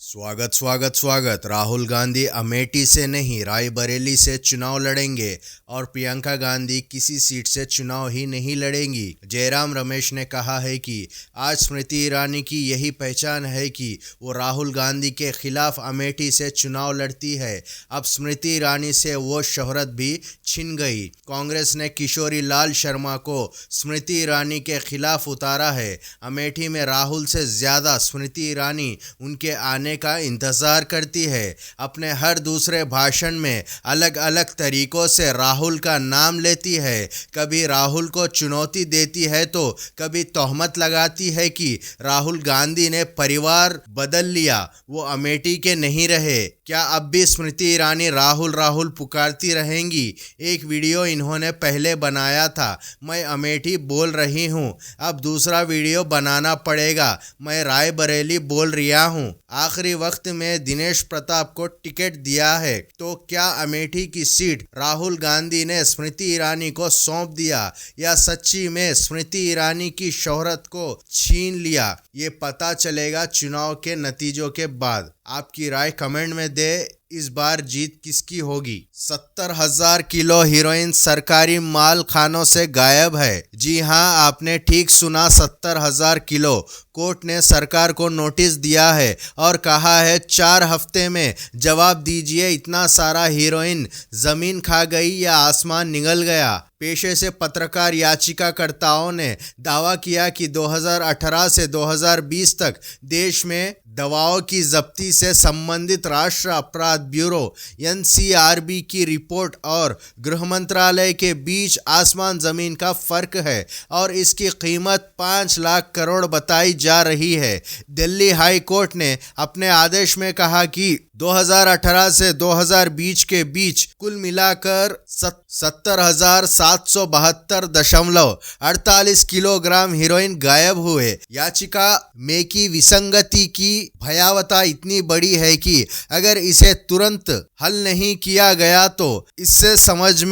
स्वागत स्वागत स्वागत। राहुल गांधी अमेठी से नहीं रायबरेली से चुनाव लड़ेंगे और प्रियंका गांधी किसी सीट से चुनाव ही नहीं लड़ेंगी। जयराम रमेश ने कहा है कि आज स्मृति ईरानी की यही पहचान है कि वो राहुल गांधी के खिलाफ अमेठी से चुनाव लड़ती है। अब स्मृति ईरानी से वो शोहरत भी छिन गई। कांग्रेस ने किशोरी लाल शर्मा को स्मृति ईरानी के खिलाफ उतारा है। अमेठी में राहुल से ज़्यादा स्मृति ईरानी उनके आने का इंतज़ार करती है। अपने हर दूसरे भाषण में अलग अलग तरीक़ों से राहुल का नाम लेती है। कभी राहुल को चुनौती देती है तो कभी तोहमत लगाती है कि राहुल गांधी ने परिवार बदल लिया, वो अमेठी के नहीं रहे। क्या अब भी स्मृति ईरानी राहुल राहुल पुकारती रहेंगी? एक वीडियो इन्होंने पहले बनाया था, मैं अमेठी बोल रही हूँ। अब दूसरा वीडियो बनाना पड़ेगा, मैं रायबरेली बोल रिया हूँ। आखिरी वक्त में दिनेश प्रताप को टिकट दिया है, तो क्या अमेठी की सीट राहुल गांधी ने स्मृति ईरानी को सौंप दिया या सच्ची में स्मृति ईरानी की शोहरत को छीन लिया? ये पता चलेगा चुनाव के नतीजों के बाद। आपकी राय कमेंट में दे। इस बार जीत किसकी होगी? 70,000 किलो हीरोइन सरकारी माल खानों से गायब है। जी हां, आपने ठीक सुना, 70,000 किलो। कोर्ट ने सरकार को नोटिस दिया है और कहा है 4 हफ्ते में जवाब दीजिए, इतना सारा हीरोइन जमीन खा गई या आसमान निगल गया। पेशे से पत्रकार याचिकाकर्ताओं ने दावा किया कि 2018 से 2020 तक देश में दवाओं की जब्ती से संबंधित राष्ट्रीय अपराध ब्यूरो (NCRB) की रिपोर्ट और गृह मंत्रालय के बीच आसमान जमीन का फर्क है और इसकी कीमत 5 लाख करोड़ बताई जा रही है। दिल्ली हाई कोर्ट ने अपने आदेश में कहा कि 2018 से 2020 के बीच कुल मिलाकर 70,772.48 किलोग्राम हीरोइन गायब हुए। याचिका में की विसंगति की भयावता इतनी बड़ी है कि अगर इसे तुरंत हल नहीं किया गया तो इससे समाज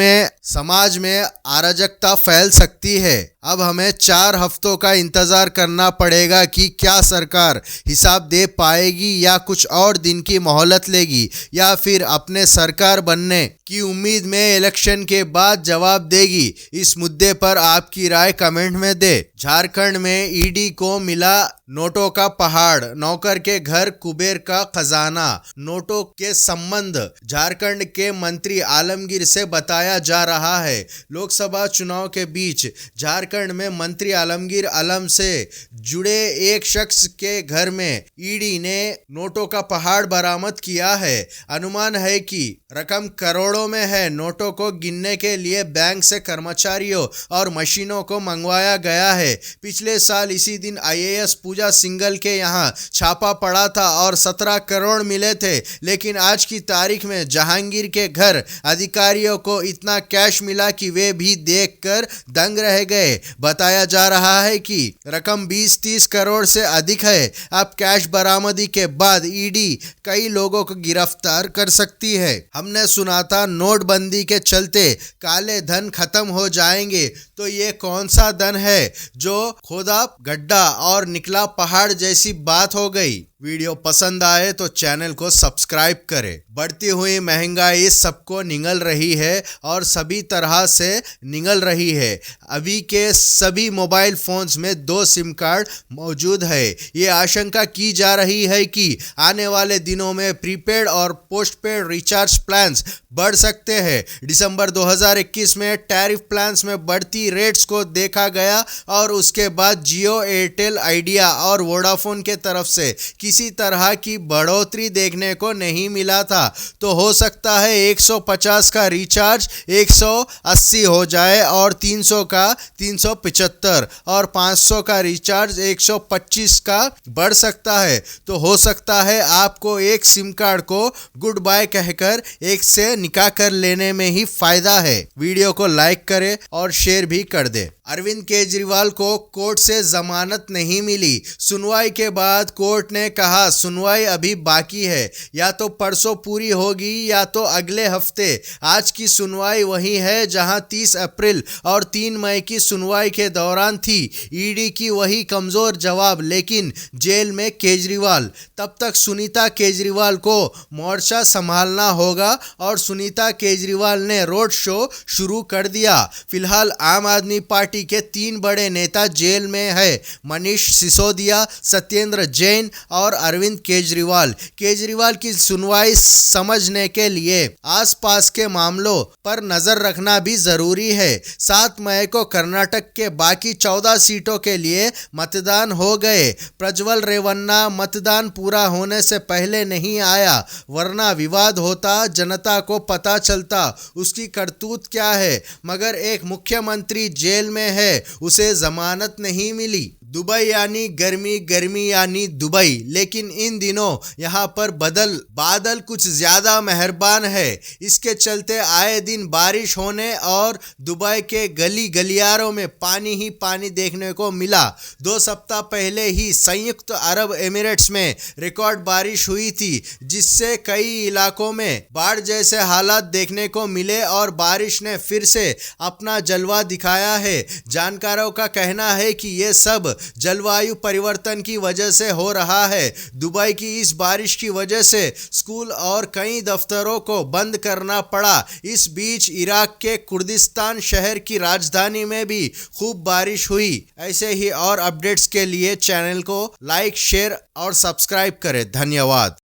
में अराजकता फैल सकती है। अब हमें 4 हफ्तों का इंतजार करना पड़ेगा कि क्या सरकार हिसाब दे पाएगी या कुछ और दिन की मोहलत लेगी या फिर अपने सरकार बनने की उम्मीद में इलेक्शन के बाद जवाब देगी। इस मुद्दे पर आपकी राय कमेंट में दे। झारखंड में ईडी को मिला नोटों का पहाड़, नौकर के घर कुबेर का खजाना। नोटों के संबंध झारखंड के मंत्री आलमगीर से बताया जा रहा है। लोकसभा चुनाव के बीच झारखंड में मंत्री आलमगीर आलम से जुड़े एक शख्स के घर में ईडी ने नोटों का पहाड़ बरामद किया है। अनुमान है कि रकम करोड़ों में है। नोटों को गिनने के लिए बैंक से कर्मचारियों और मशीनों को मंगवाया गया है। पिछले साल इसी दिन IAS पूजा सिंघल के यहाँ छापा पड़ा था और 17 करोड़ मिले थे, लेकिन आज की तारीख में जहांगीर के घर अधिकारियों को इतना कैश मिला कि वे भी देखकर दंग रह गए। बताया जा रहा है कि रकम 20-30 करोड़ से अधिक है। अब कैश बरामदी के बाद ईडी कई लोगों को गिरफ्तार कर सकती है। हमने सुना था नोटबंदी के चलते काले धन खत्म हो जाएंगे, तो ये कौन सा धन है जो खोदा गड्ढा और निकला पहाड़ जैसी बात हो गई। वीडियो पसंद आए तो चैनल को सब्सक्राइब करें। बढ़ती हुई महंगाई सबको निगल रही है और सभी तरह से निगल रही है। अभी के सभी मोबाइल फ़ोन्स में 2 सिम कार्ड मौजूद है। ये आशंका की जा रही है कि आने वाले दिनों में प्रीपेड और पोस्टपेड रिचार्ज प्लान्स बढ़ सकते हैं। दिसंबर 2021 में टैरिफ प्लान्स में बढ़ती रेट्स को देखा गया और उसके बाद जियो, एयरटेल, आइडिया और वोडाफोन के तरफ से किसी तरह की बढ़ोतरी देखने को नहीं मिला था। तो हो सकता है 150 का रिचार्ज 180 हो जाए और 300 का 375 और 500 का रिचार्ज 125 का बढ़ सकता है। तो हो सकता है आपको एक सिम कार्ड को गुड बाय कहकर एक से निकाह कर लेने में ही फायदा है। वीडियो को लाइक करें और शेयर भी कर दे। अरविंद केजरीवाल को कोर्ट से जमानत नहीं मिली, सुनवाई के बाद कोर्ट ने कहा सुनवाई अभी बाकी है, या तो परसों पूरी होगी या तो अगले हफ्ते। आज की सुनवाई वही है जहां 30 अप्रैल और 3 मई की सुनवाई के दौरान थी। ईडी की वही कमजोर जवाब, लेकिन जेल में केजरीवाल। तब तक सुनीता केजरीवाल को मोर्चा संभालना होगा और सुनीता केजरीवाल ने रोड शो शुरू कर दिया। फिलहाल आम आदमी पार्टी के 3 बड़े नेता जेल में है, मनीष सिसोदिया, सत्येंद्र जैन और अरविंद केजरीवाल। केजरीवाल की सुनवाई समझने के लिए आसपास के मामलों पर नजर रखना भी जरूरी है। 7 मई को कर्नाटक के बाकी 14 सीटों के लिए मतदान हो गए। प्रज्वल रेवन्ना मतदान पूरा होने से पहले नहीं आया, वरना विवाद होता, जनता को पता चलता उसकी करतूत क्या है। मगर एक मुख्यमंत्री जेल में है, उसे जमानत नहीं मिली। दुबई यानी गर्मी, गर्मी यानी दुबई, लेकिन इन दिनों यहाँ पर बादल कुछ ज्यादा मेहरबान है। इसके चलते आए दिन बारिश होने और दुबई के गली गलियारों में पानी ही पानी देखने को मिला। 2 सप्ताह पहले ही संयुक्त अरब एमिरेट्स में रिकॉर्ड बारिश हुई थी, जिससे कई इलाकों में बाढ़ जैसे हालात देखने को मिले और बारिश ने फिर से अपना जलवा दिखाया है। जानकारों का कहना है कि ये सब जलवायु परिवर्तन की वजह से हो रहा है। दुबई की इस बारिश की वजह से स्कूल और कई दफ्तरों को बंद करना पड़ा। इस बीच इराक के कुर्दिस्तान शहर की राजधानी में भी खूब बारिश हुई। ऐसे ही और अपडेट्स के लिए चैनल को लाइक, शेयर और सब्सक्राइब करें। धन्यवाद।